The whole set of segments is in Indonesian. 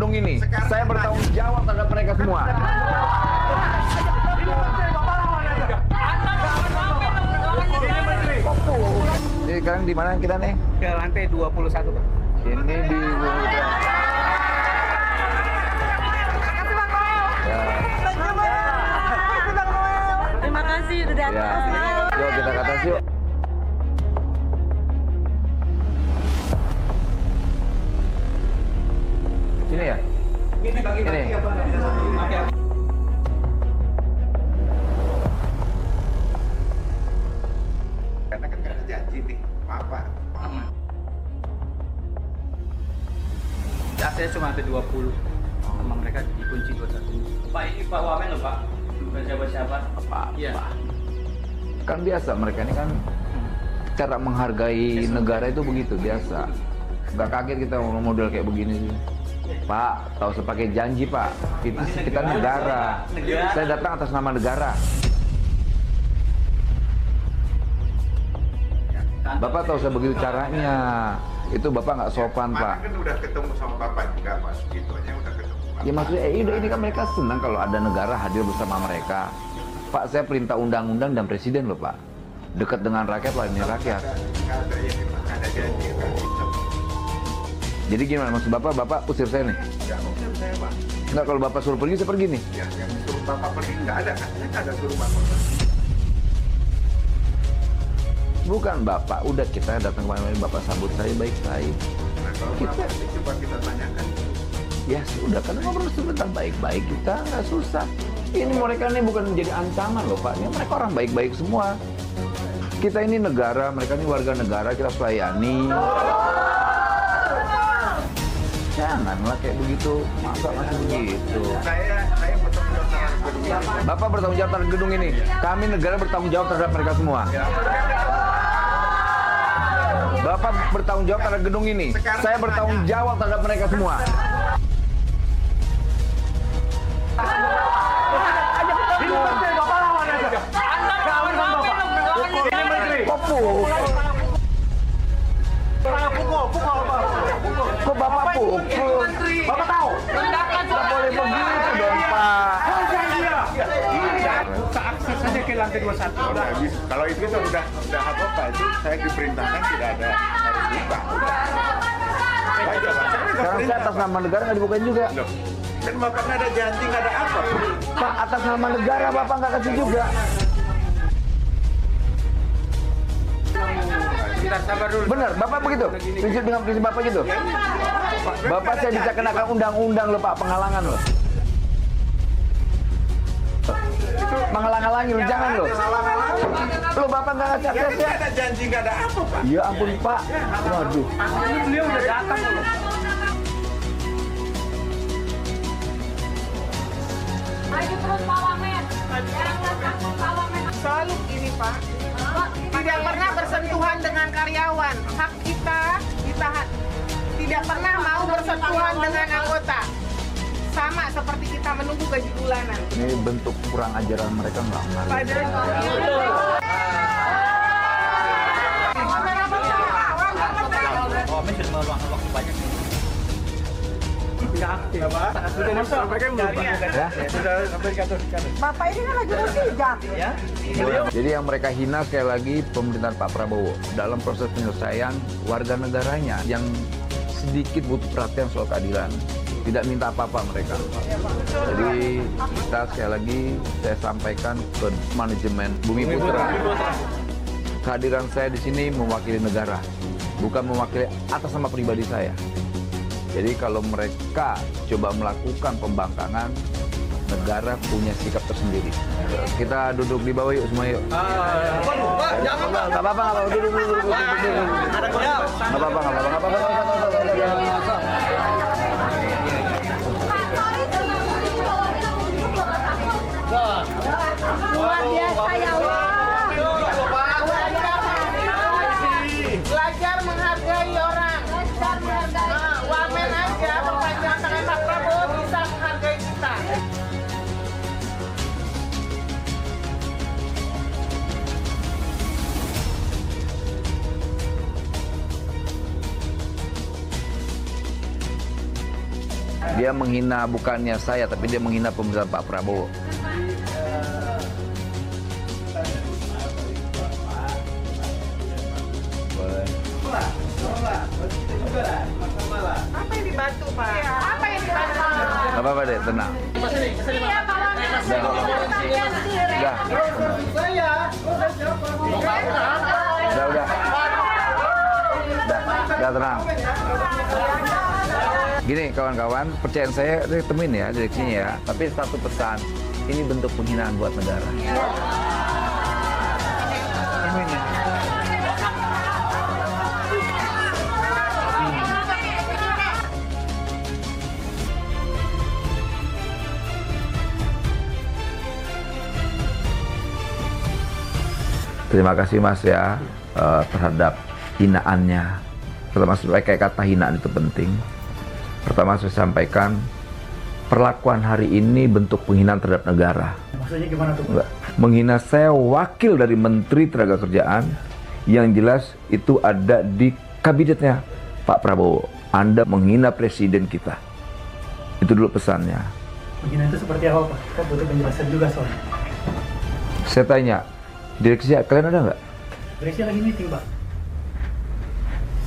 gedung ini. Saya bertanggung jawab terhadap mereka semua. Jadi sekarang di mana kita nih? Ke lantai 21, Pak. Ini di Terima kasih udah ya. datang. Yuk kita ke atas yuk. Sini ya? Ini bagi-bagi Ini. ya, Pak. Karena kan nggak ada janji nih, maaf Pak. Saya cuma ada 20. Sama mereka dikunci 21. Pak, ini Pak Wamen loh, Pak. Bukan siapa-siapa. Apa? Iya. Kan biasa mereka ini kan cara menghargai negara itu begitu biasa. Nggak kaget kita model kayak begini sih. Pak, tahu saya pakai janji Pak. Kita negara. Saya datang atas nama negara. Bapak tahu saya begitu caranya. Itu Bapak nggak sopan Mana Pak. kan udah ketemu sama Bapak juga Pak, gitu aja udah ketemu Bapak. Ya maksudnya ini kan mereka senang kalau ada negara hadir bersama mereka. Pak, saya perintah undang-undang dan presiden loh Pak. Dekat dengan rakyat, layani rakyat. Nggak ada ini Pak, nggak ada janji kan gitu. Jadi gimana maksud Bapak usir saya nih? Nggak mungkin saya Pak. Enggak, kalau Bapak suruh pergi, saya pergi nih. Ya, yang suruh Bapak pergi nggak ada kan? Saya nggak ada suruh Bapak pergi. Bukan Bapak, udah kita datang kemarin Bapak sambut saya baik-baik. Nah kalau Bapak ini coba kita tanyakan. Ya sudah, karena ngobrol sebentar baik-baik kita nggak susah. Ini mereka ini bukan menjadi ancaman loh Pak, ini mereka orang baik-baik semua. Kita ini negara, mereka ini warga negara, kita harus layani. Janganlah kayak begitu, masa masih begitu. Saya bertanggung jawab terhadap gedung ini. Bapak bertanggung jawab terhadap gedung ini. Kami negara bertanggung jawab terhadap mereka semua. Bapak bertanggung jawab terhadap gedung ini. Saya bertanggung jawab terhadap mereka semua. Kok Bapak pukul? Bapak tahu? Nggak boleh begitu dong Pak. Buka akses saja ke lantai 21. Udah habis. Kalau itu kan udah apa Pak? Itu saya diperintahkan tidak ada harus buka. Baik, Pak. Sekarang saya atas nama negara nggak dibukain juga. Loh, kan Bapak nggak ada janji, nggak ada apa. Pak, atas nama negara Bapak nggak kasih juga. Kita sabar dulu. Benar, Bapak begitu? Prinsip dengan prinsip Bapak gitu? Bapak saya bisa kenakan undang-undang loh Pak, penghalangan loh. Menghalang-halangi loh, jangan loh. Loh Bapak nggak ngasih Ya kan akses ya? nggak ada janji, nggak ada apa Pak. Ya ampun Pak. Waduh. Ini beliau udah datang loh. Maju terus Pak Wamen. Jangan takut Pak Wamen. Selalu ini Pak, tidak pernah bersentuhan dengan karyawan. Hak kita tidak pernah mau bersentuhan dengan anggota. Sama seperti kita menunggu gaji bulanan. Ini bentuk kurang ajaran mereka nggak menarik. Wamen sudah meluangkan waktu banyak nih. Tidak aktif. Sudah masuk, mereka belum. Ya? Sudah sampai ke atas. Bapak ini kan lagi bersidang. Ya. Jadi yang mereka hina sekali lagi pemerintahan Pak Prabowo dalam proses penyelesaian warga negaranya yang sedikit butuh perhatian soal keadilan. Tidak minta apa-apa mereka. Jadi kita sekali lagi saya sampaikan ke manajemen Bumi Putra. Kehadiran saya di sini mewakili negara, bukan mewakili atas nama pribadi saya. Jadi kalau mereka coba melakukan pembangkangan, negara punya sikap tersendiri. Kita duduk di bawah yuk semua yuk. Jangan Pak. Nggak apa-apa, duduk. Nggak apa-apa. Luar biasa ya Allah. Belajar menghargai orang. Wamen aja perpanjangan tangan Pak Prabowo bisa menghargai kita. Dia menghina bukannya saya, tapi dia menghina pemerintahan Pak Prabowo. Apa yang dibantu, Pak? Apa yang dibantu? Gak apa-apa deh, tenang. Iya, Pak Wamen. Udah. Udah tenang. Gini kawan-kawan, percayaan saya temuin ya direksinya ya. Tapi satu pesan, ini bentuk penghinaan buat negara. Temuin ya. Terima kasih Mas ya terhadap hinaannya. Pertama saya kayak kata hinaan itu penting. Pertama saya sampaikan perlakuan hari ini bentuk penghinaan terhadap negara. Maksudnya gimana tuh? Enggak. Menghina saya wakil dari Menteri Tenagakerjaan yang jelas itu ada di kabinetnya Pak Prabowo. Anda menghina presiden kita. Itu dulu pesannya. Menghina itu seperti apa, Pak? Kita butuh penjelasan juga soalnya. Saya tanya, direksi kalian ada nggak? Direksi lagi meeting, Pak.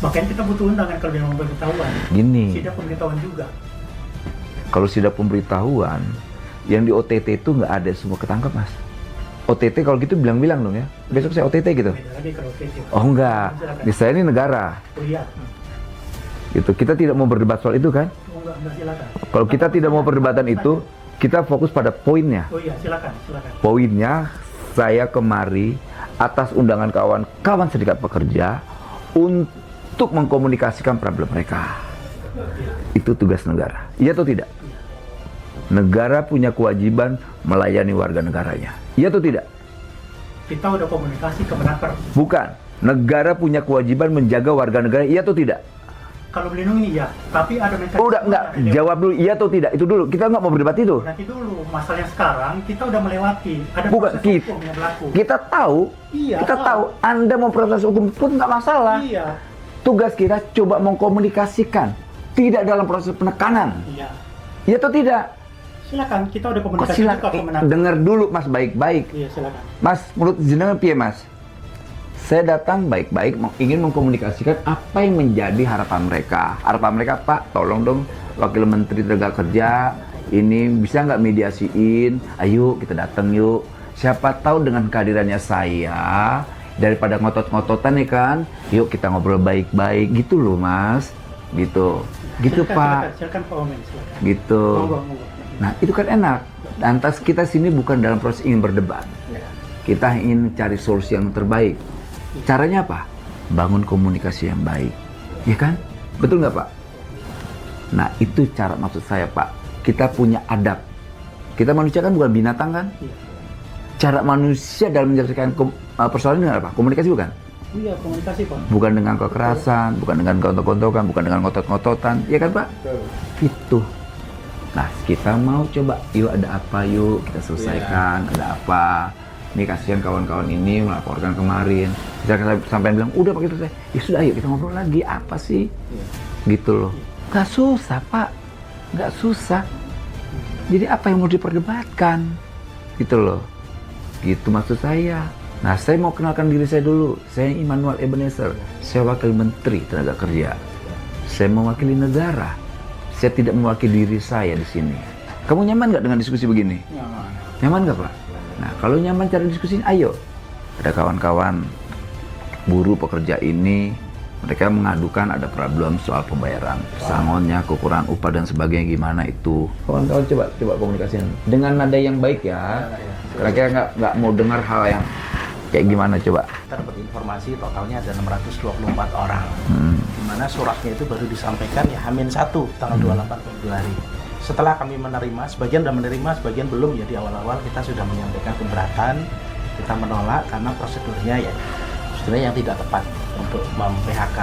Makanya kita butuh undangan kalau memang pemberitahuan. Gini, Sidak pemberitahuan juga. kalau sidak pemberitahuan, yang di OTT itu nggak ada semua ketangkap Mas. OTT kalau gitu bilang-bilang dong ya. Besok saya OTT gitu. Beda lagi kalau OTT. Oh enggak, di saya ini negara. Oh iya. Gitu. Kita tidak mau berdebat soal itu kan? Oh enggak silakan. Kalau kita tidak mau perdebatan itu, kita fokus pada poinnya. Oh iya, silakan. Poinnya, saya kemari atas undangan kawan-kawan serikat pekerja untuk mengkomunikasikan problem mereka. Itu tugas negara. Iya atau tidak? Negara punya kewajiban melayani warga negaranya. Iya atau tidak? Kita udah komunikasi ke Menaker. Bukan. Negara punya kewajiban menjaga warga negara. Iya atau tidak? Kalau melindungi iya, tapi ada mekanisme. Udah, enggak. Jawab dulu iya atau tidak. Itu dulu. Kita nggak mau berdebat itu. Nanti dulu, masalahnya sekarang kita udah melewati. Ada Bukan, proses hukum yang berlaku. kita tahu. Iya, Kita tahu. Anda mau proses hukum pun nggak masalah. Iya. Tugas kita coba mengkomunikasikan. Tidak dalam proses penekanan. Iya. Iya atau tidak? Silakan, kita udah Kok komunikasi juga ke silakan? Menaker. Dengar dulu Mas baik-baik. Iya, silakan. Mas, menurut jenengan piye Mas? Saya datang baik-baik ingin mengkomunikasikan apa yang menjadi harapan mereka. Harapan mereka, Pak, tolong dong Wakil Menteri Tenagakerja ini bisa nggak mediasiin? Ayo kita datang yuk. Siapa tahu dengan kehadirannya saya daripada ngotot-ngototan ya kan, yuk kita ngobrol baik-baik gitu loh Mas. Gitu Pak. Silakan Pak Wamen, silakan. Gitu. Monggo. Nah itu kan enak. Lantas kita sini bukan dalam proses ingin berdebat. Kita ingin cari solusi yang terbaik. Caranya apa? Bangun komunikasi yang baik. Ya kan? Betul nggak Pak? Nah itu cara maksud saya Pak. Kita punya adab. Kita manusia kan bukan binatang kan? Cara manusia dalam menyelesaikan persoalan dengan apa? Komunikasi bukan? Iya, komunikasi Pak. Bukan dengan kekerasan, bukan dengan gontok-gontokan, bukan dengan ngotot-ngototan. Ya kan Pak? Itu. Nah, kita mau coba, yuk ada apa yuk, kita selesaikan, ada apa. Ini kasihan kawan-kawan ini melaporkan kemarin. Bisa sampai bilang, udah Pak, selesai. Ya sudah, ayo kita ngobrol lagi, apa sih? Gitu loh. Gak susah Pak, gak susah. Jadi apa yang mau diperdebatkan? Gitu loh. Gitu maksud saya. Nah, saya mau kenalkan diri saya dulu. Saya Immanuel Ebenezer, saya Wakil Menteri Tenagakerja. Saya mewakili negara. Saya tidak mewakili diri saya di sini. Kamu nyaman nggak dengan diskusi begini? Nyaman. Nyaman nggak Pak? Nah, kalau nyaman cara diskusi, ayo. Ada kawan-kawan buruh pekerja ini, mereka mengadukan ada problem soal pembayaran pesangonnya, kekurangan upah dan sebagainya gimana itu. Kawan-kawan coba komunikasikan dengan nada yang baik ya. Kira-kira nggak mau dengar hal yang kayak gimana coba. Kita dapat informasi totalnya ada 624 orang. Di mana suratnya itu baru disampaikan ya H-1 tanggal 28 Februari. Setelah kami menerima, sebagian sudah menerima, sebagian belum ya. Di awal-awal kita sudah menyampaikan keberatan, kita menolak karena prosedurnya ya sebenarnya yang tidak tepat untuk mem-PHK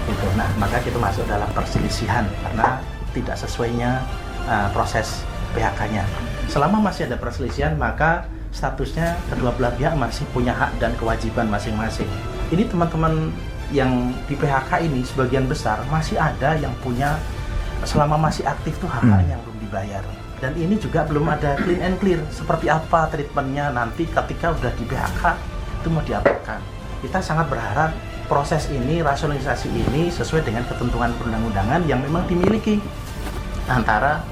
gitu. Nah, maka kita masuk dalam perselisihan karena tidak sesuainya proses PHK-nya. Selama masih ada perselisihan, maka statusnya kedua belah pihak masih punya hak dan kewajiban masing-masing. Ini teman-teman yang di PHK ini sebagian besar masih ada yang punya selama masih aktif tuh hak-haknya yang belum dibayar. Dan ini juga belum ada clean and clear seperti apa treatmentnya nanti ketika udah di PHK itu mau diapakan. Kita sangat berharap proses ini, rasionalisasi ini sesuai dengan ketentuan perundang-undangan yang memang dimiliki antara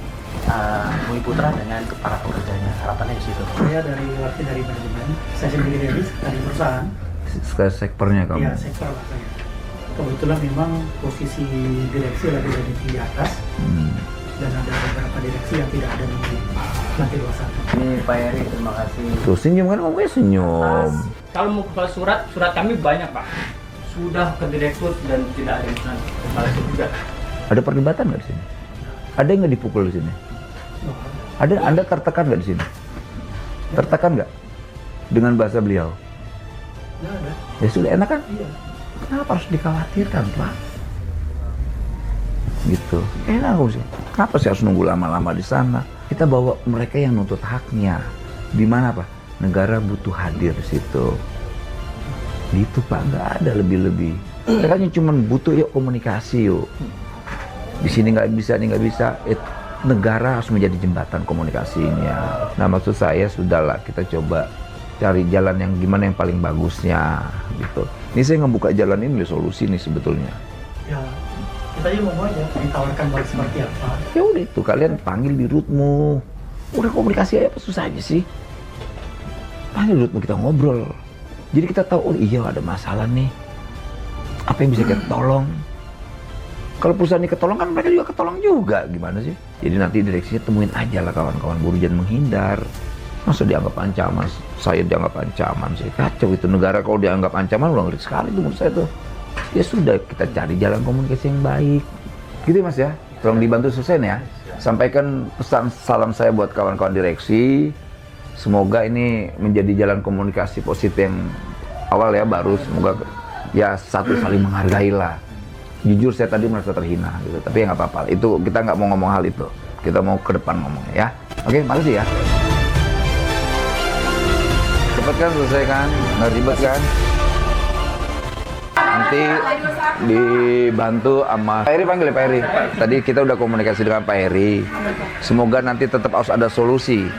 Bumi Putra dengan para pekerjanya. Harapannya di situ. Saya dari wakil dari manajemen, saya sendiri dari perusahaan. Sektornya kamu. Iya, sektor Pak saya. Kebetulan memang posisi direksi lagi di atas. Dan ada beberapa direksi yang tidak ada di lantai 21. Ini Pak Eri, terima kasih. Tuh senyum kan, ngomongnya senyum. Kalau mau ke surat kami banyak Pak. Sudah ke direktur dan tidak ada yang kepala juga. Ada perdebatan nggak di sini? Ada yang nggak dipukul di sini? Ada, Anda tertekan nggak di sini? Tertekan nggak dengan bahasa beliau? Nggak ada. Ya sudah, enak kan? Iya. Kenapa harus dikhawatirkan, Pak? Gitu. Enak sih. Kenapa sih harus nunggu lama-lama di sana? Kita bawa mereka yang nuntut haknya. Di mana, Pak? Negara butuh hadir di situ. Gitu, Pak. Nggak ada lebih-lebih. Mereka cuma butuh yuk komunikasi yuk. Di sini nggak bisa, ini nggak bisa. Negara harus menjadi jembatan komunikasinya. Nah, maksud saya sudahlah kita coba cari jalan yang gimana yang paling bagusnya gitu. Ini saya ngebuka jalan ini solusi nih sebetulnya. Ya, kita aja mau aja ditawarkan balik seperti apa. Ya udah itu kalian panggil di rootmu. Udah komunikasi aja, apa susah aja sih? Panggil di rootmu, kita ngobrol. Jadi kita tahu, oh iya ada masalah nih. Apa yang bisa kita tolong? Kalau perusahaan ini ketolong kan mereka juga ketolong juga, gimana sih? Jadi nanti direksinya temuin aja lah kawan-kawan buruh, jangan menghindar. Masa dianggap ancaman? Saya dianggap ancaman sih, kacau itu negara kalau dianggap ancaman udah ngeri sekali tuh menurut saya tuh. Ya sudah, kita cari jalan komunikasi yang baik. Gitu ya Mas ya, tolong dibantu selesai ya. Sampaikan pesan salam saya buat kawan-kawan direksi. Semoga ini menjadi jalan komunikasi positif yang awal ya, baru semoga ya satu saling menghargai lah. Jujur saya tadi merasa terhina gitu, tapi ya nggak apa-apa. Itu kita nggak mau ngomong hal itu. Kita mau ke depan ngomongnya ya. Oke, makasih ya. Cepet kan selesai kan, nggak ribet kan? Nanti dibantu sama Pak Eri, panggil ya Pak Eri. Tadi kita udah komunikasi dengan Pak Eri. Semoga nanti tetap harus ada solusi.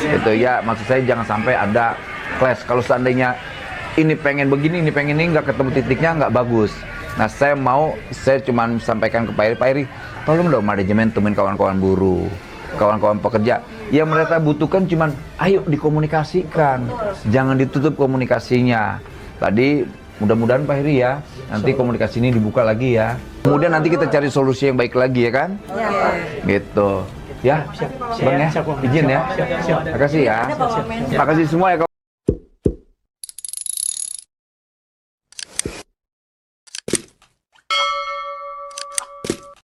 Itu ya, maksud saya jangan sampai ada clash. Kalau seandainya ini pengen begini, ini pengen ini, nggak ketemu titiknya, nggak bagus. Nah, saya cuma sampaikan ke Pak Eri, tolong dong manajemen temuin kawan-kawan buruh, kawan-kawan pekerja. Yang mereka butuhkan cuman, ayo dikomunikasikan, jangan ditutup komunikasinya. Tadi mudah-mudahan Pak Eri ya, nanti komunikasi ini dibuka lagi ya. Kemudian nanti kita cari solusi yang baik lagi ya kan? Gitu. Ya, Bang ya, izin ya. Terima kasih ya. Terima kasih semua ya.